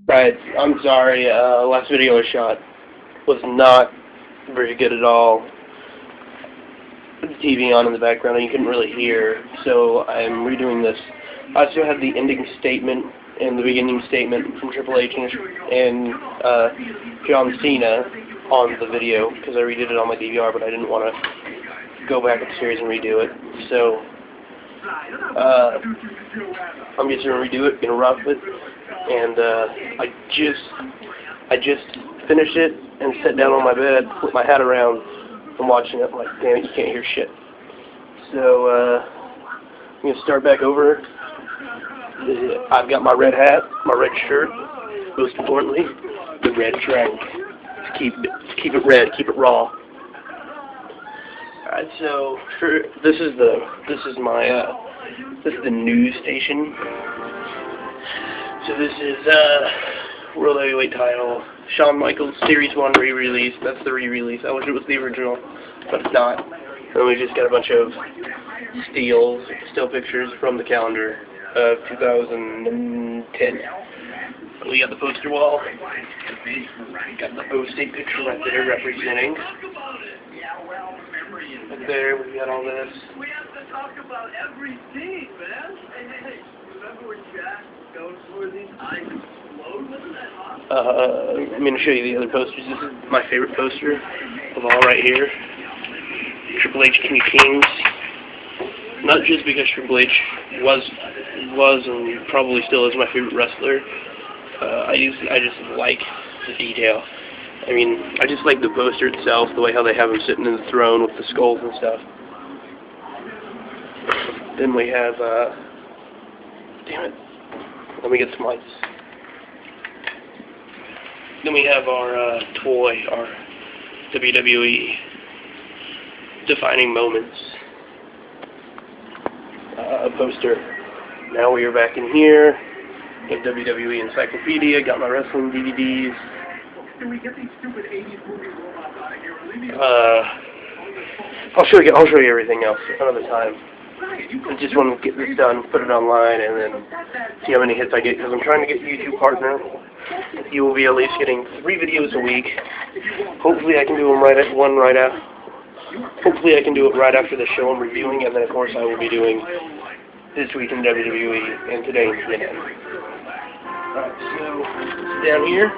Right, I'm sorry, last video I shot was not very good at all. With the TV on in the background and you couldn't really hear, so I'm redoing this. I also had the ending statement and the beginning statement from Triple H and John Cena on the video, because I redid it on my DVR, but I didn't want to go back upstairs and redo it. So, I'm just going to redo it, going to rough it, and I just finished it and sat down on my bed, put my hat around, and watching it. I'm like, damn it, you can't hear shit. So, I'm going to start back over. I've got my red hat, my red shirt, most importantly, the red drink. Keep it red, keep it raw. Alright, so this is the news station. So this is World Heavyweight title, Shawn Michaels Series 1 re-release. That's the re-release. I wish it was the original, but it's not. And we just got a bunch of still pictures from the calendar of 2010. We got the poster wall. Got the O State picture right there representing. Right there, we got all this. We have to talk about everything, man. Hey, remember when Jack goes for these eyes explode? Wasn't that awesome? I'm going to show you the other posters. This is my favorite poster of all right here. Triple H King of Kings. Not just because Triple H was and probably still is my favorite wrestler. I just like the detail. I mean, I just like the poster itself, the way how they have him sitting in the throne with the skulls and stuff. Then we have, damn it, let me get some lights. Then we have our toy, our WWE defining moments poster. Now we are back in here. Get WWE Encyclopedia, got my wrestling DVDs. I'll show you everything else another time. I just want to get this done, put it online, and then see how many hits I get, because I'm trying to get YouTube partner. You will be at least getting 3 videos a week. Hopefully I can do them Hopefully I can do it right after the show I'm reviewing, and then of course I will be doing This Week in WWE and Today in TNA. Alright, so down here.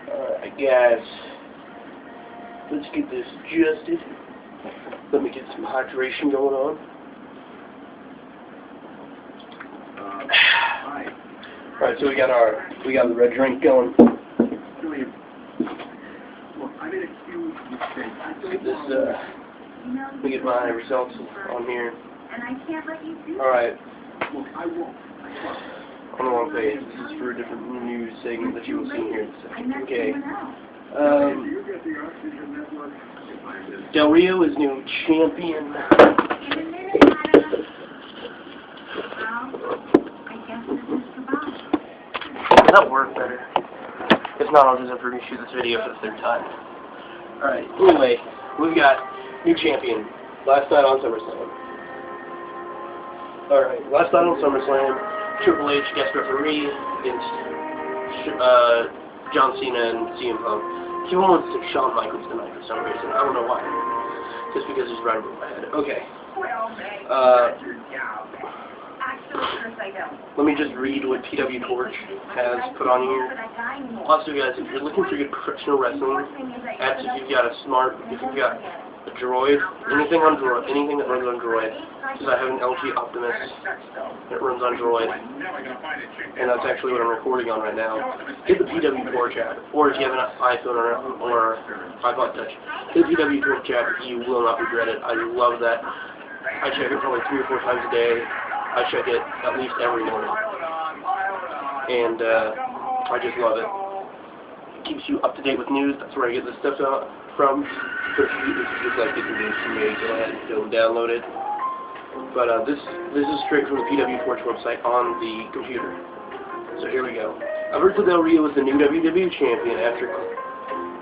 Alright guys, let's get this adjusted. Let me get some hydration going on. Alright, so we got the red drink going. Let me get my results on here. Alright. On the wrong page. This is for a different news segment that you will see here in a second. Okay. Del Rio is new champion. That'll work better. If not, I'll just have to reshoot this video for the 3rd time. Alright, anyway, we've got new champion. Last night on SummerSlam. Alright, last night on SummerSlam, Triple H guest referee against John Cena and CM Punk. He wants to Shawn Michaels tonight for some reason. I don't know why. Just because he's right over my head. Okay. Let me just read what PW Torch has put on here. Also, guys, if you're looking for good professional wrestling, if you've got a droid, anything that runs on droid, because I have an LG Optimus that runs on droid, and that's actually what I'm recording on right now. Get the PW Torch app, or if you have an iPhone or iPod Touch, get the PW Torch app. You will not regret it. I love that. I check it probably 3 or 4 times a day. I check it at least every morning, and I just love it. It keeps you up to date with news. That's where I get this stuff from. So if you just like getting news from me, go ahead and go download it. But this is straight from the PW Torch website on the computer. So here we go. Alberto Del Rio is the new WWE champion after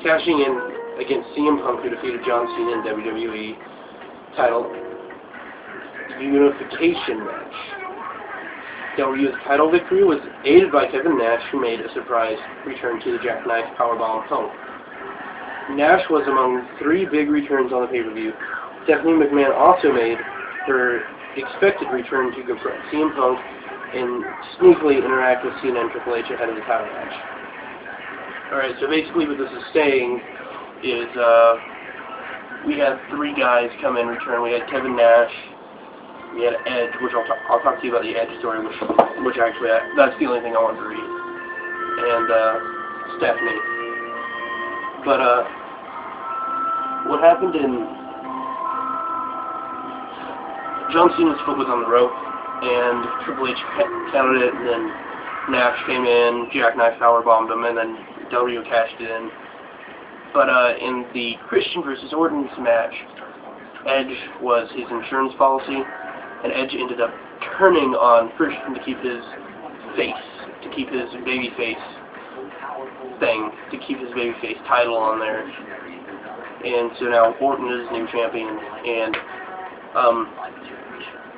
cashing in against CM Punk, who defeated John Cena in WWE title unification match. Del Rio's title victory was aided by Kevin Nash, who made a surprise return to the Jackknife Powerbomb Punk. Nash was among 3 big returns on the pay-per-view. Stephanie McMahon also made her expected return to confront CM Punk and sneakily interact with Cena and Triple H ahead of the title match. Alright, so basically what this is saying is we had 3 guys come in return. We had Kevin Nash, we had Edge, which I'll talk to you about the Edge story, which actually that's the only thing I wanted to read, and Stephanie. But what happened in John Cena's foot was on the rope, and Triple H counted it, and then Nash came in, Jackknife powerbombed him, and then Del Rio cashed it in. But in the Christian versus Orton's match, Edge was his insurance policy, and Edge ended up turning on Christian to keep his face, to keep his babyface thing, to keep his babyface title on there. And so now Orton is new champion, and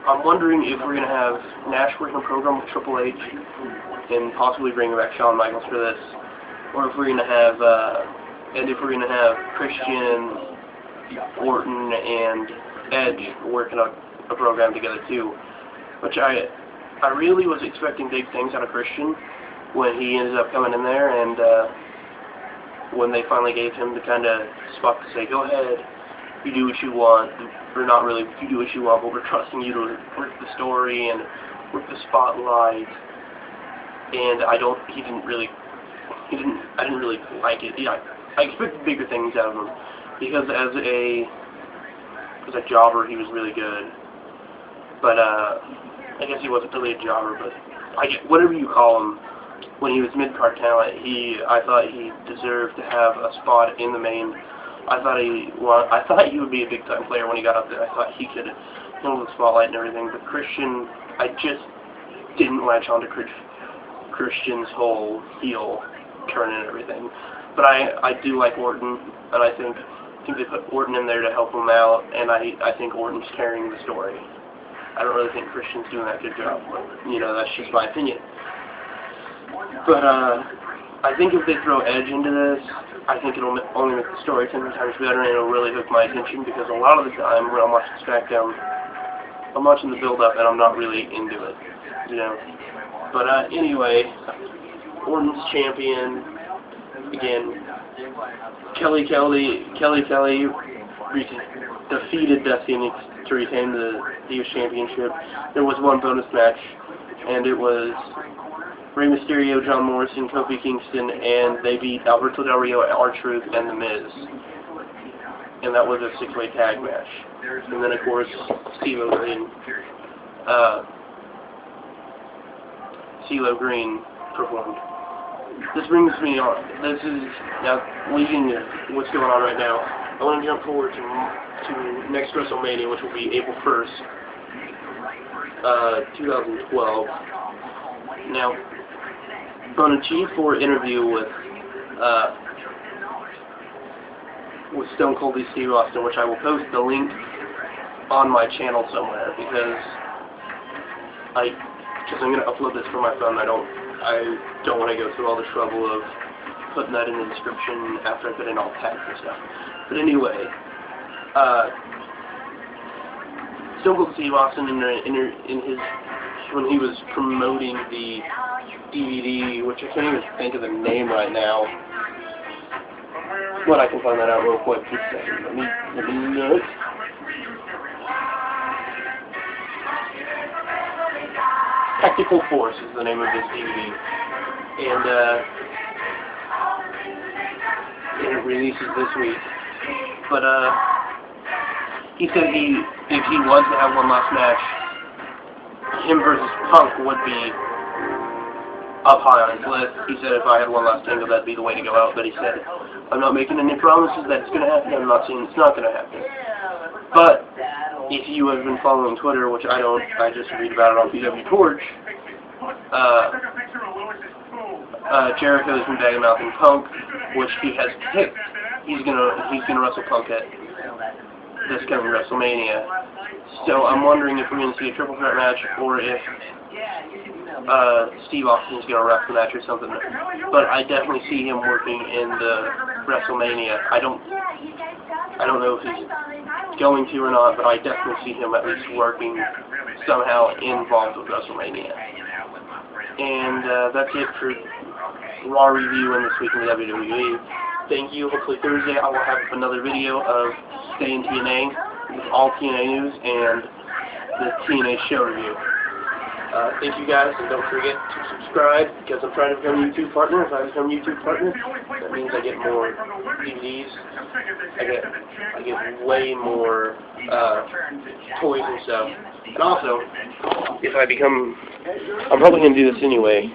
I'm wondering if we're going to have Nash working a program with Triple H and possibly bringing back Shawn Michaels for this, or if we're going to have, Christian, Orton, and Edge working on a program together too, which I really was expecting big things out of Christian when he ended up coming in there, and when they finally gave him the kind of spot to say, go ahead, you do what you want, or not really, you do what you want, but we're trusting you to work the story and work the spotlight. And I didn't really like it. Yeah, I expected bigger things out of him, because as a jobber, he was really good. But I guess he wasn't really a jobber, but whatever you call him, when he was mid-card talent, I thought he deserved to have a spot in the main. I thought he would be a big-time player when he got up there. I thought he could handle the spotlight and everything. But Christian, I just didn't latch onto Christian's whole heel turn and everything. But I do like Orton, and I think they put Orton in there to help him out, and I think Orton's carrying the story. I don't really think Christian's doing that good job, but, that's just my opinion. But I think if they throw Edge into this, I think it'll only make the story 10 times better, and it'll really hook my attention, because a lot of the time when I'm watching SmackDown, I'm watching the build-up, and I'm not really into it, But anyway, Orton's champion, again, Kelly defeated Beth Phoenix to retain the Divas Championship. There was one bonus match, and it was Rey Mysterio, John Morrison, Kofi Kingston, and they beat Alberto Del Rio, R-Truth, and The Miz. And that was a 6-way tag match. And then, of course, CeeLo Green performed. This brings me on. This is, now, leaving what's going on right now, I want to jump forward to next WrestleMania, which will be April 1st, 2012. Now, on a G4 interview with Stone Cold Steve Austin, which I will post the link on my channel somewhere, because I'm going to upload this from my phone. I don't want to go through all the trouble of putting that in the description after I put in all tags and stuff. But anyway, Stone Cold Steve Austin when he was promoting the DVD, which I can't even think of the name right now, but I can find that out real quick. Just a second. Let me know it. Tactical Force is the name of this DVD, and it releases this week. But he said if he was to have one last match, him versus Punk would be up high on his list. He said if I had one last angle, that'd be the way to go out. But he said, I'm not making any promises that it's going to happen. I'm not saying it's not going to happen. But if you have been following Twitter, which I don't, I just read about it on PW Torch, Jericho's been bagging mouthing Punk, which he has picked. He's gonna wrestle Punk at this coming WrestleMania. So I'm wondering if we're going to see a triple threat match, or if Steve Austin's going to wrap the match or something. But I definitely see him working in the WrestleMania. I don't know if he's going to or not, but I definitely see him at least working somehow involved with WrestleMania. And that's it for Raw review and this week in the WWE. Thank you. Hopefully Thursday I will have another video of Stay in TNA with all TNA news and the TNA show review. Thank you guys, and don't forget to subscribe because I'm trying to become a YouTube partner. If I become a YouTube partner, that means I get more DVDs. I get way more toys and stuff. And also, if I become, I'm probably going to do this anyway,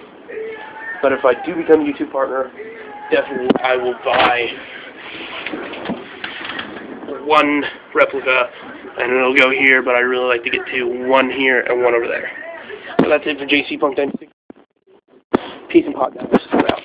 but if I do become a YouTube partner, definitely I will buy one replica, and it'll go here, but I really like to get to one here and one over there. So that's it for JC Punk 96. Peace and pot, guys. We're out.